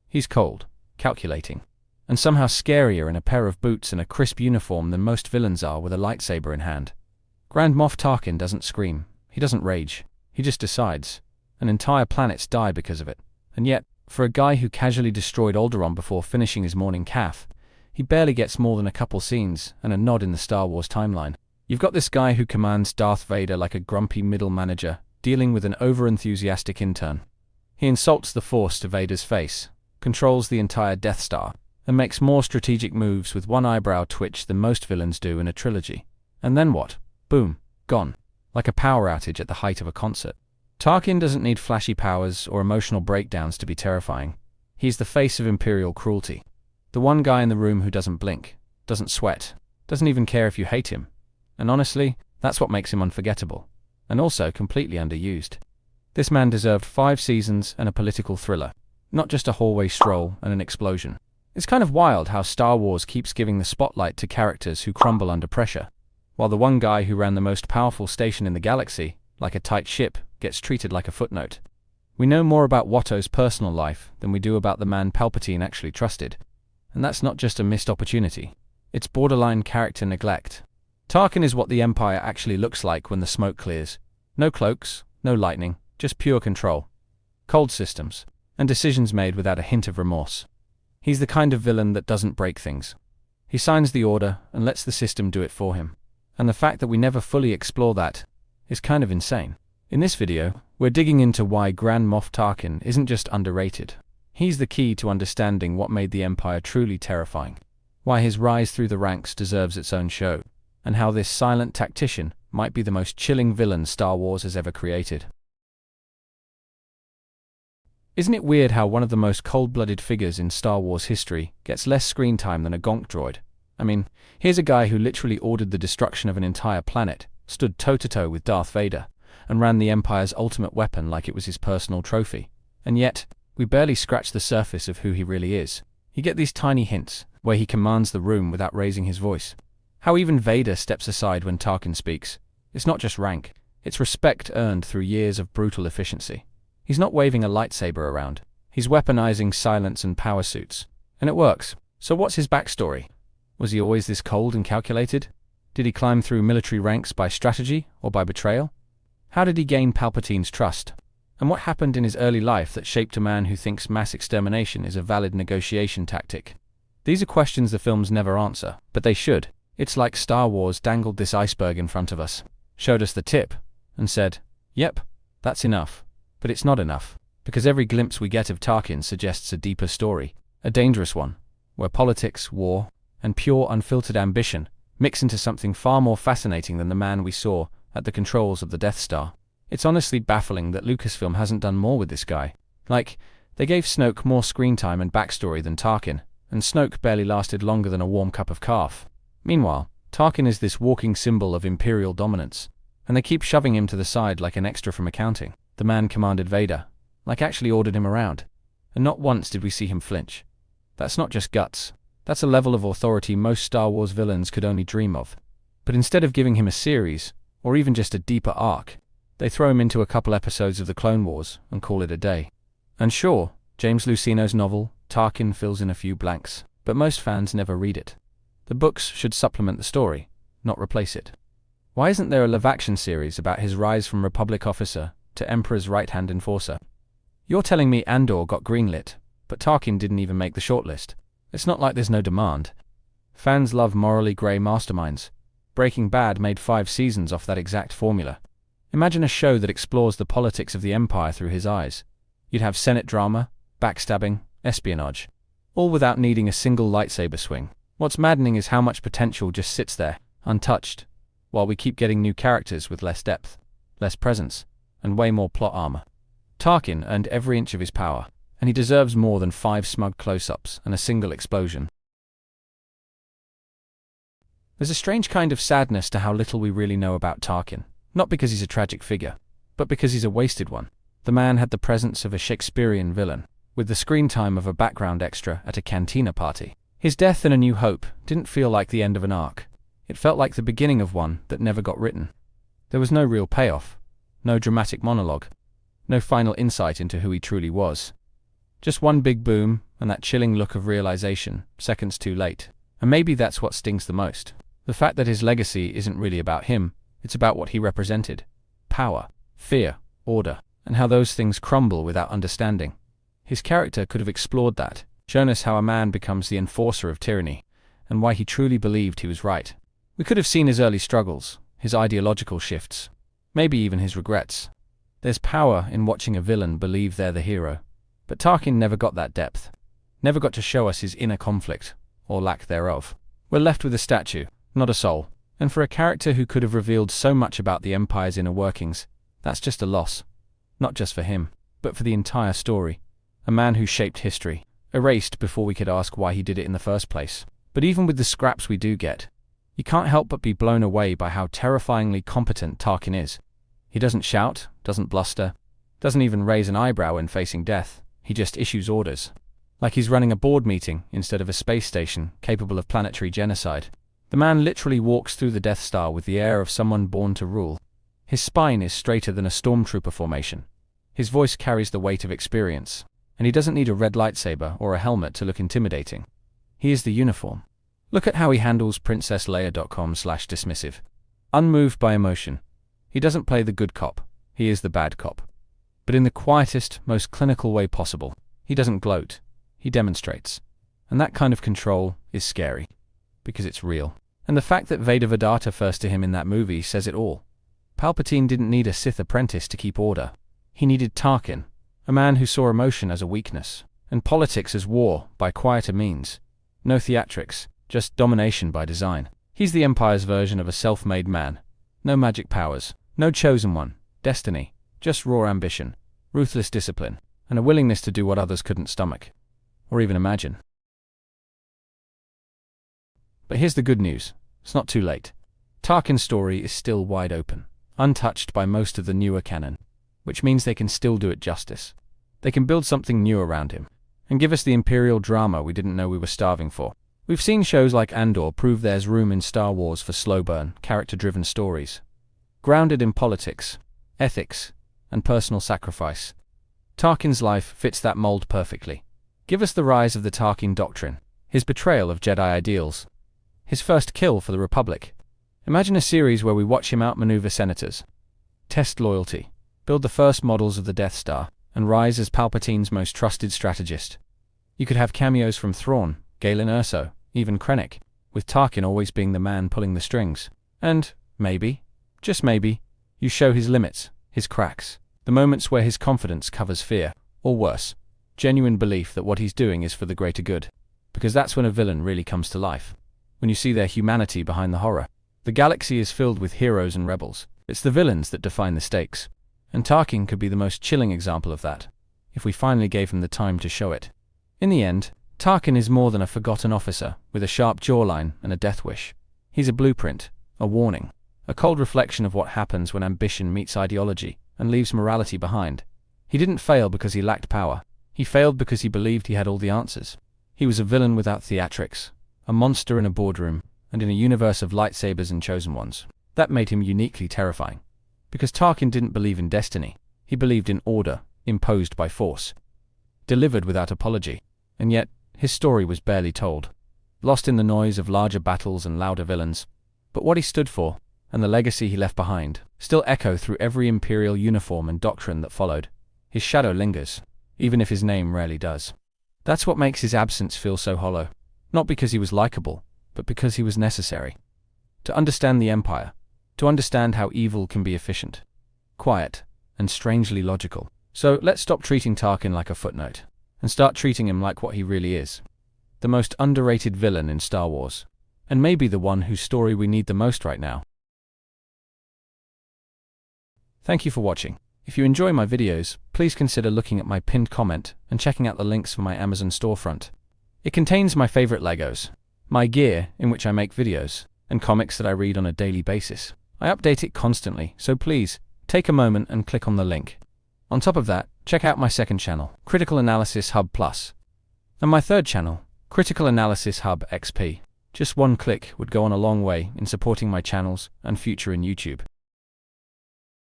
He's cold, calculating, and somehow scarier in a pair of boots and a crisp uniform than most villains are with a lightsaber in hand. Grand Moff Tarkin doesn't scream, he doesn't rage, he just decides, and entire planets die because of it. And yet, for a guy who casually destroyed Alderaan before finishing his morning caf, he barely gets more than a couple scenes and a nod in the Star Wars timeline. You've got this guy who commands Darth Vader like a grumpy middle manager, dealing with an over-enthusiastic intern. He insults the Force to Vader's face, controls the entire Death Star, and makes more strategic moves with one eyebrow twitch than most villains do in a trilogy. And then what? Boom, gone. Like a power outage at the height of a concert. Tarkin doesn't need flashy powers or emotional breakdowns to be terrifying. He's the face of Imperial cruelty. The one guy in the room who doesn't blink, doesn't sweat, doesn't even care if you hate him. And honestly, that's what makes him unforgettable. And also completely underused. This man deserved 5 seasons and a political thriller, not just a hallway stroll and an explosion. It's kind of wild how Star Wars keeps giving the spotlight to characters who crumble under pressure, while the one guy who ran the most powerful station in the galaxy, like a tight ship, gets treated like a footnote. We know more about Watto's personal life than we do about the man Palpatine actually trusted. And that's not just a missed opportunity. It's borderline character neglect. Tarkin is what the Empire actually looks like when the smoke clears. No cloaks, no lightning, just pure control. Cold systems, and decisions made without a hint of remorse. He's the kind of villain that doesn't break things. He signs the order and lets the system do it for him. And the fact that we never fully explore that is kind of insane. In this video, we're digging into why Grand Moff Tarkin isn't just underrated. He's the key to understanding what made the Empire truly terrifying, why his rise through the ranks deserves its own show, and how this silent tactician might be the most chilling villain Star Wars has ever created. Isn't it weird how one of the most cold-blooded figures in Star Wars history gets less screen time than a gonk droid? I mean, here's a guy who literally ordered the destruction of an entire planet, stood toe-to-toe with Darth Vader, and ran the Empire's ultimate weapon like it was his personal trophy. And yet, we barely scratch the surface of who he really is. You get these tiny hints, where he commands the room without raising his voice. How even Vader steps aside when Tarkin speaks. It's not just rank, it's respect earned through years of brutal efficiency. He's not waving a lightsaber around. He's weaponizing silence and power suits. And it works. So what's his backstory? Was he always this cold and calculated? Did he climb through military ranks by strategy or by betrayal? How did he gain Palpatine's trust? And what happened in his early life that shaped a man who thinks mass extermination is a valid negotiation tactic? These are questions the films never answer, but they should. It's like Star Wars dangled this iceberg in front of us, showed us the tip, and said, yep, that's enough. But it's not enough, because every glimpse we get of Tarkin suggests a deeper story, a dangerous one, where politics, war, and pure unfiltered ambition mix into something far more fascinating than the man we saw at the controls of the Death Star. It's honestly baffling that Lucasfilm hasn't done more with this guy. Like, they gave Snoke more screen time and backstory than Tarkin, and Snoke barely lasted longer than a warm cup of calf. Meanwhile, Tarkin is this walking symbol of Imperial dominance, and they keep shoving him to the side like an extra from accounting. The man commanded Vader, like actually ordered him around, and not once did we see him flinch. That's not just guts. That's a level of authority most Star Wars villains could only dream of. But instead of giving him a series, or even just a deeper arc, they throw him into a couple episodes of the Clone Wars and call it a day. And sure, James Luceno's novel, Tarkin, fills in a few blanks, but most fans never read it. The books should supplement the story, not replace it. Why isn't there a live-action series about his rise from Republic officer to Emperor's right-hand enforcer? You're telling me Andor got greenlit, but Tarkin didn't even make the shortlist. It's not like there's no demand. Fans love morally grey masterminds. Breaking Bad made 5 seasons off that exact formula. Imagine a show that explores the politics of the Empire through his eyes. You'd have Senate drama, backstabbing, espionage, all without needing a single lightsaber swing. What's maddening is how much potential just sits there, untouched, while we keep getting new characters with less depth, less presence, and way more plot armor. Tarkin earned every inch of his power, and he deserves more than 5 smug close-ups and a single explosion. There's a strange kind of sadness to how little we really know about Tarkin, not because he's a tragic figure, but because he's a wasted one. The man had the presence of a Shakespearean villain, with the screen time of a background extra at a cantina party. His death in A New Hope didn't feel like the end of an arc. It felt like the beginning of one that never got written. There was no real payoff, no dramatic monologue, no final insight into who he truly was. Just one big boom and that chilling look of realization, seconds too late. And maybe that's what stings the most. The fact that his legacy isn't really about him, it's about what he represented. Power, fear, order, and how those things crumble without understanding. His character could have explored that, shown us how a man becomes the enforcer of tyranny, and why he truly believed he was right. We could have seen his early struggles, his ideological shifts, maybe even his regrets. There's power in watching a villain believe they're the hero. But Tarkin never got that depth, never got to show us his inner conflict, or lack thereof. We're left with a statue, not a soul. And for a character who could have revealed so much about the Empire's inner workings, that's just a loss. Not just for him, but for the entire story. A man who shaped history, erased before we could ask why he did it in the first place. But even with the scraps we do get, you can't help but be blown away by how terrifyingly competent Tarkin is. He doesn't shout, doesn't bluster, doesn't even raise an eyebrow when facing death. He just issues orders. Like he's running a board meeting instead of a space station capable of planetary genocide. The man literally walks through the Death Star with the air of someone born to rule. His spine is straighter than a stormtrooper formation. His voice carries the weight of experience, and he doesn't need a red lightsaber or a helmet to look intimidating. He is the uniform. Look at how he handles PrincessLeia.com/dismissive. Unmoved by emotion. He doesn't play the good cop. He is the bad cop. But in the quietest, most clinical way possible. He doesn't gloat. He demonstrates. And that kind of control is scary. Because it's real. And the fact that Vader Vedata first to him in that movie says it all. Palpatine didn't need a Sith apprentice to keep order. He needed Tarkin, a man who saw emotion as a weakness, and politics as war by quieter means. No theatrics, just domination by design. He's the Empire's version of a self-made man. No magic powers, no chosen one, destiny, just raw ambition, ruthless discipline, and a willingness to do what others couldn't stomach, or even imagine. But here's the good news. It's not too late. Tarkin's story is still wide open, untouched by most of the newer canon, which means they can still do it justice. They can build something new around him, and give us the Imperial drama we didn't know we were starving for. We've seen shows like Andor prove there's room in Star Wars for slow-burn, character-driven stories, grounded in politics, ethics, and personal sacrifice. Tarkin's life fits that mold perfectly. Give us the rise of the Tarkin Doctrine, his betrayal of Jedi ideals, his first kill for the Republic. Imagine a series where we watch him outmaneuver senators, test loyalty, build the first models of the Death Star, and rise as Palpatine's most trusted strategist. You could have cameos from Thrawn, Galen Erso, even Krennic, with Tarkin always being the man pulling the strings. And, maybe, just maybe, you show his limits, his cracks, the moments where his confidence covers fear, or worse, genuine belief that what he's doing is for the greater good. Because that's when a villain really comes to life. When you see their humanity behind the horror. The galaxy is filled with heroes and rebels. It's the villains that define the stakes. And Tarkin could be the most chilling example of that, if we finally gave him the time to show it. In the end, Tarkin is more than a forgotten officer with a sharp jawline and a death wish. He's a blueprint, a warning, a cold reflection of what happens when ambition meets ideology and leaves morality behind. He didn't fail because he lacked power. He failed because he believed he had all the answers. He was a villain without theatrics, a monster in a boardroom, and in a universe of lightsabers and chosen ones. That made him uniquely terrifying. Because Tarkin didn't believe in destiny. He believed in order, imposed by force. Delivered without apology. And yet, his story was barely told. Lost in the noise of larger battles and louder villains. But what he stood for, and the legacy he left behind, still echo through every Imperial uniform and doctrine that followed. His shadow lingers, even if his name rarely does. That's what makes his absence feel so hollow. Not because he was likable, but because he was necessary. To understand the Empire, to understand how evil can be efficient, quiet, and strangely logical. So let's stop treating Tarkin like a footnote, and start treating him like what he really is. The most underrated villain in Star Wars, and maybe the one whose story we need the most right now. Thank you for watching. If you enjoy my videos, please consider looking at my pinned comment and checking out the links for my Amazon storefront. It contains my favorite Legos, my gear in which I make videos, and comics that I read on a daily basis. I update it constantly, so please, take a moment and click on the link. On top of that, check out my second channel, Critical Analysis Hub Plus, and my third channel, Critical Analysis Hub XP. Just one click would go on a long way in supporting my channels and future in YouTube.